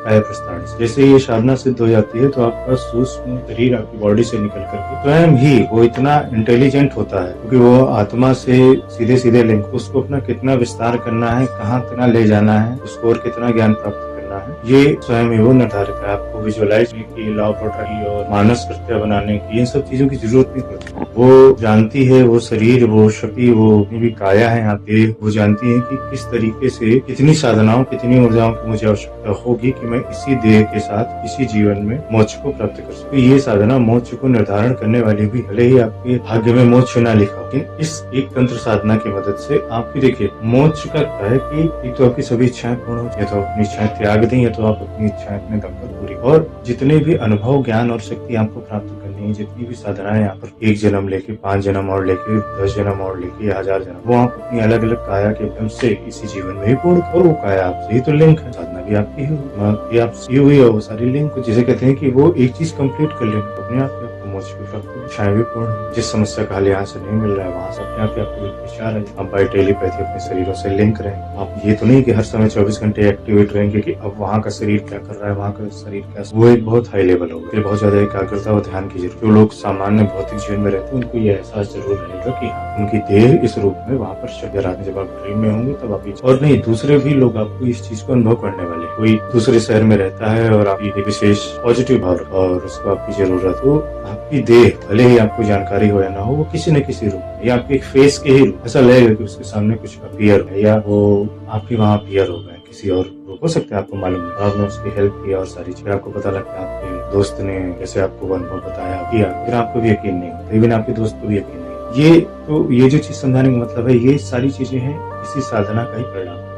काया प्रस्थान। जैसे ये साधना सिद्ध हो जाती है तो आपका सूक्ष्म शरीर आपकी बॉडी से निकल करके स्वयं ही वो इतना इंटेलिजेंट होता है, क्योंकि वो आत्मा से सीधे सीधे लिंक, उसको अपना कितना विस्तार करना है, कहाँ कितना ले जाना है, उसको और कितना ज्ञान प्राप्त करना है, ये स्वयं ही वो निर्धारित है। आपको विजुअलाइज की, लॉ ऑफ अट्रैक्शन और मानस कृत्य बनाने की, इन सब चीजों की जरूरत नहीं पड़ती। वो जानती है, वो शरीर, वो शक्ति, वो भी काया है यहाँ पे, वो जानती है कि किस तरीके से कितनी साधनाओं, कितनी ऊर्जाओं की मुझे आवश्यकता होगी कि मैं इसी देह के साथ इसी जीवन में मोक्ष को प्राप्त कर सकूं। ये साधना मोक्ष को निर्धारण करने वाली भी, भले ही आपके भाग्य में मोक्ष न लिखा हो, लेकिन इस एक तंत्र साधना की मदद से आपकी, देखिए मोक्ष का क्या है कि एक तो आपकी सभी इच्छाएं पूर्ण हो, या तो अपनी इच्छाएं त्याग दें, या तो आप अपनी इच्छाएं अपने दम पर पूरी, और जितने भी अनुभव, ज्ञान और शक्ति आपको प्राप्त करनी है, जितनी भी साधनाएं यहाँ पर 1 जन्म लेके, 5 जन्म और लेके, 10 जन्म और लेके, या 1000 जन्म, वो आप अपनी अलग अलग काया के दम से इसी जीवन में ही पूर्ण, और वो काया आपसे ही तो लिंक है, साधना भी आपकी ही आपसी हुई है, वो सारी लिंक, जिसे कहते हैं कि वो एक चीज कंप्लीट कर ले अपने आप में, मोक्ष भी प्राप्त, इच्छाएं भी पूर्ण। जिस समस्या का हल यहाँ से नहीं मिल रहा है, वहाँ से अपने आप आपको विचार है, आप बाय टेलीपैथी अपने शरीरों से लिंक रहें। आप ये तो नहीं कि हर समय 24 घंटे एक्टिवेट रहेंगे कि अब वहाँ का शरीर क्या कर रहा है, वहाँ का शरीर क्या, वो एक बहुत हाई लेवल होगा, बहुत ज्यादा एकाग्रता और ध्यान की जरूरत। जो लोग सामान्य भौतिक जीवन में रहते हैं, उनको ये एहसास जरूर रहेगा कि हाँ, उनकी देह इस रूप में वहाँ पर शरीर आने, जब आप ड्रीम में होंगे तब आप, और नहीं, दूसरे भी लोग आपको इस चीज को अनुभव करने वाले। कोई दूसरे शहर में रहता है और आपकी एक विशेष पॉजिटिव भाव और उसको आपकी जरूरत हो, आपकी देह, भले ही आपको जानकारी हो या ना हो, वो किसी न किसी रूप में, या आपके फेस के ही रूप, ऐसा लगेगा कि उसके सामने कुछ अपीयर है, या वो आपके वहाँ अपीयर हो गए किसी और रूप, हो सकता है आपको मालूम है, आपने उसकी हेल्प किया और सारी चीजें आपको पता लगता है, आपके दोस्त ने जैसे आपको अनुभव बताया किया, फिर आपको भी यकीन नहीं होता, इवन आपके दोस्त को भी यकीन नहीं। ये जो चीज समझाने का मतलब है, ये सारी चीजें हैं इसी साधना का ही परिणाम।